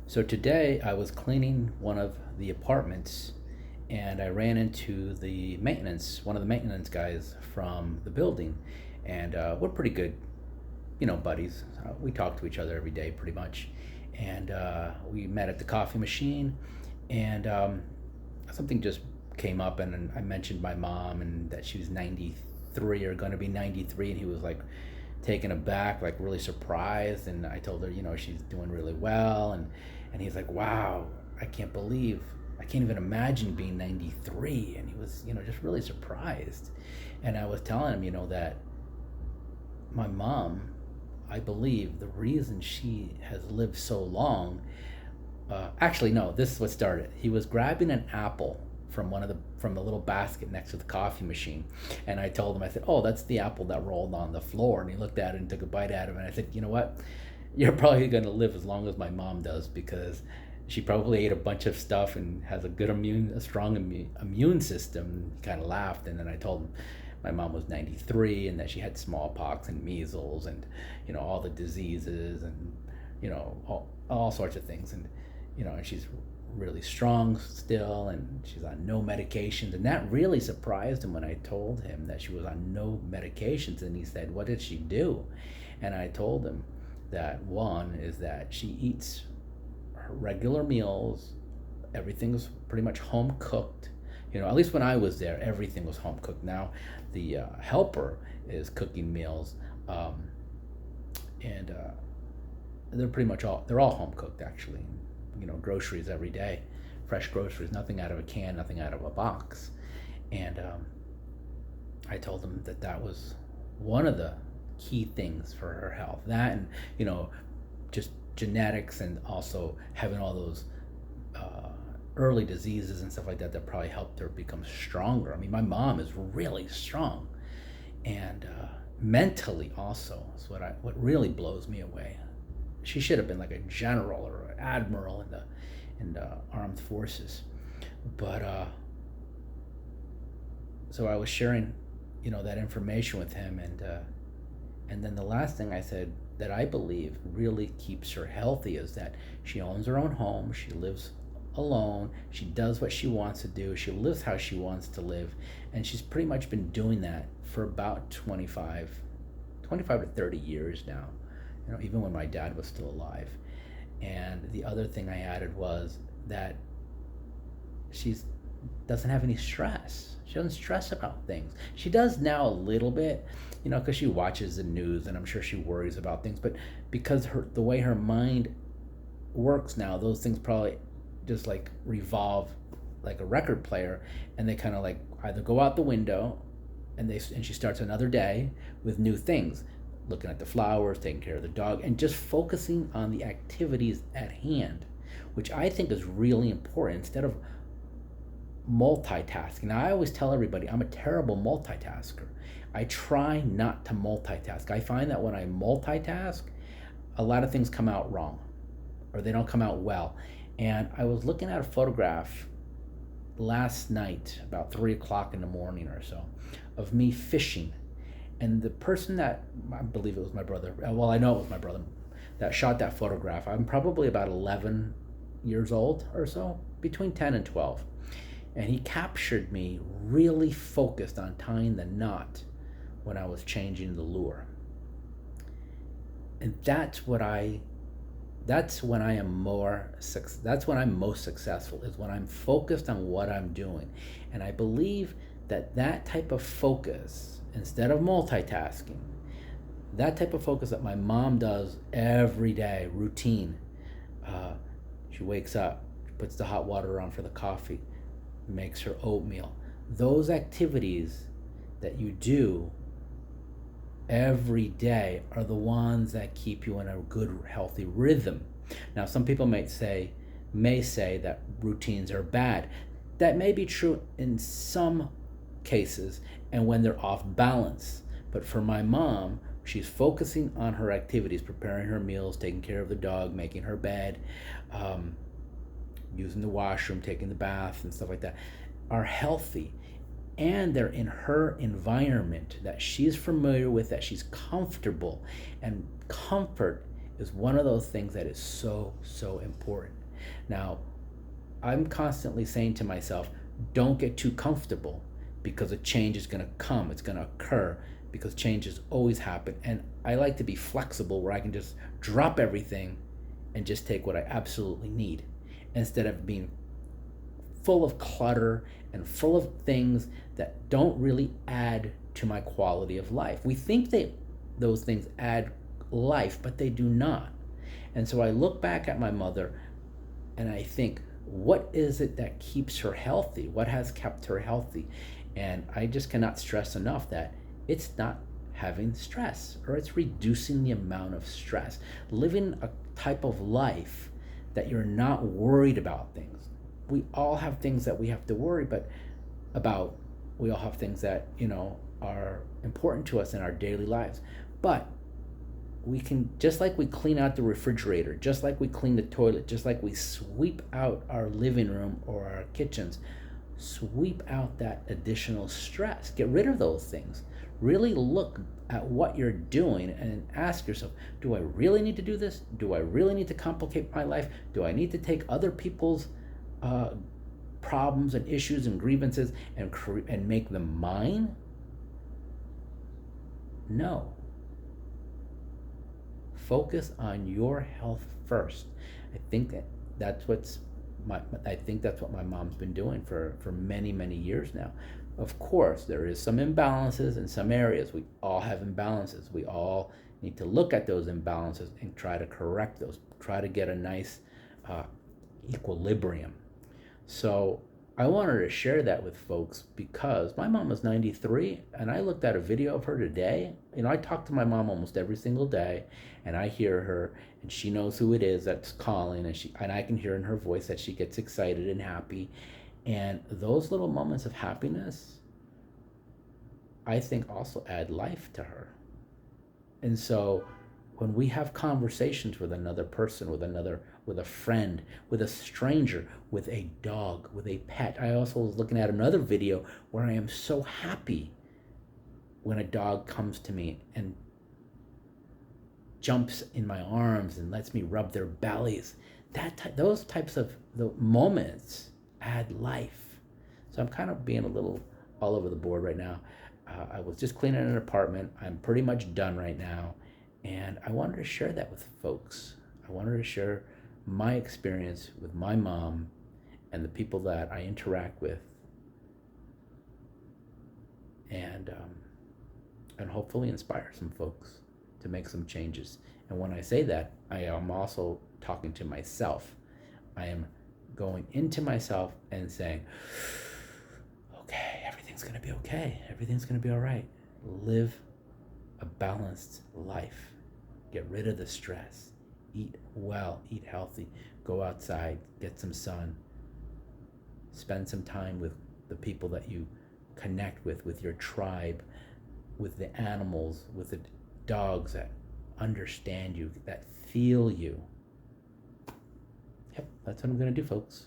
So today I was cleaning one of the apartments and I ran into one of the maintenance guys from the building. And we're pretty good, buddies. We talk to each other every day pretty much. And we met at the coffee machine and something just came up and I mentioned my mom and that she was 93 or going to be 93. And he was like, taken aback, like really surprised. And I told her, she's doing really well. And he's like, wow, I can't even imagine being 93. And he was, just really surprised. And I was telling him, that my mom, I believe the reason she has lived so long, actually, no, this is what started. He was grabbing an apple from the little basket next to the coffee machine, and I told him, I said, "Oh, that's the apple that rolled on the floor." And he looked at it and took a bite out of it. And I said, "You know what? You're probably going to live as long as my mom does because she probably ate a bunch of stuff and has a strong immune system." He kind of laughed, and then I told him my mom was 93 and that she had smallpox and measles and all the diseases and all sorts of things. And and she's really strong still and she's on no medications. And that really surprised him when I told him that she was on no medications. And he said, "What did she do?" And I told him that one is that she eats her regular meals. Everything's pretty much home cooked. At least when I was there, everything was home cooked. Now the helper is cooking meals, um, and they're all home cooked actually. Groceries every day, fresh groceries, nothing out of a can, nothing out of a box. And I told them that that was one of the key things for her health. That and just genetics, and also having all those uh, early diseases and stuff like that that probably helped her become stronger. I mean, my mom is really strong, and mentally also is what really blows me away. She should have been like a general or an admiral in the armed forces. But so I was sharing, that information with him, and then the last thing I said that I believe really keeps her healthy is that she owns her own home. She lives alone. She does what she wants to do. She lives how she wants to live, and she's pretty much been doing that for about 25 to 30 years now. Even when my dad was still alive. And the other thing I added was that she's doesn't have any stress. She doesn't stress about things. She does now a little bit, because she watches the news and I'm sure she worries about things. But because the way her mind works now, those things probably just like revolve like a record player, and they kind of like either go out the window, and she starts another day with new things, looking at the flowers, taking care of the dog, and just focusing on the activities at hand, which I think is really important instead of multitasking. Now, I always tell everybody I'm a terrible multitasker. I try not to multitask. I find that when I multitask, a lot of things come out wrong or they don't come out well. And I was looking at a photograph last night, about 3 o'clock in the morning or so, of me fishing. And the person that, I believe it was my brother, well, I know it was my brother that shot that photograph. I'm probably about 11 years old or so, between 10 and 12. And he captured me really focused on tying the knot when I was changing the lure. And that's when I am that's when I'm most successful, is when I'm focused on what I'm doing. And I believe that that type of focus, instead of multitasking, that type of focus that my mom does every day, routine. uh, she wakes up, puts the hot water on for the coffee, makes her oatmeal. Those activities that you do every day are the ones that keep you in a good, healthy rhythm. Now, some people may say that routines are bad. That may be true in some cases and when they're off balance. But for my mom, she's focusing on her activities, preparing her meals, taking care of the dog, making her bed, um, using the washroom, taking the bath, and stuff like that, are healthy. And they're in her environment that she's familiar with, that she's comfortable. And comfort is one of those things that is so, so important. Now, I'm constantly saying to myself, don't get too comfortable because a change is going to come, it's going to occur because changes always happen. And I like to be flexible where I can just drop everything and just take what I absolutely need instead of being full of clutter and full of things that don't really add to my quality of life. We think that those things add life, but they do not. And so I look back at my mother and I think, what is it that keeps her healthy? What has kept her healthy? And I just cannot stress enough that it's not having stress, or it's reducing the amount of stress. Living a type of life that you're not worried about things. We all have things that we have to worry about. We all have things that, are important to us in our daily lives. But we can, just like we clean out the refrigerator, just like we clean the toilet, just like we sweep out our living room or our kitchens, sweep out that additional stress. Get rid of those things. Really look at what you're doing and ask yourself, do I really need to do this? Do I really need to complicate my life? Do I need to take other people's problems and issues and grievances and make them mine? No. Focus on your health first. I think that's what my mom's been doing for many, many years now. Of course, there is some imbalances in some areas. We all have imbalances. We all need to look at those imbalances and try to correct those. Try to get a nice equilibrium. So I wanted to share that with folks because my mom is 93 and I looked at a video of her today. I talk to my mom almost every single day and I hear her and she knows who it is that's calling, and I can hear in her voice that she gets excited and happy. And those little moments of happiness, I think, also add life to her. And so when we have conversations with another person, with a friend, with a stranger, with a dog, with a pet. I also was looking at another video where I am so happy when a dog comes to me and jumps in my arms and lets me rub their bellies. Those types of the moments add life. So I'm kind of being a little all over the board right now. I was just cleaning an apartment. I'm pretty much done right now. And I wanted to share that with folks. I wanted to share my experience with my mom and the people that I interact with, and hopefully inspire some folks to make some changes. And when I say that, I am also talking to myself. I am going into myself and saying, okay, everything's going to be okay. Everything's going to be all right. Live a balanced life. Get rid of the stress. Eat well, eat healthy, go outside, get some sun, spend some time with the people that you connect with your tribe, with the animals, with the dogs that understand you, that feel you. Yep, that's what I'm going to do, folks.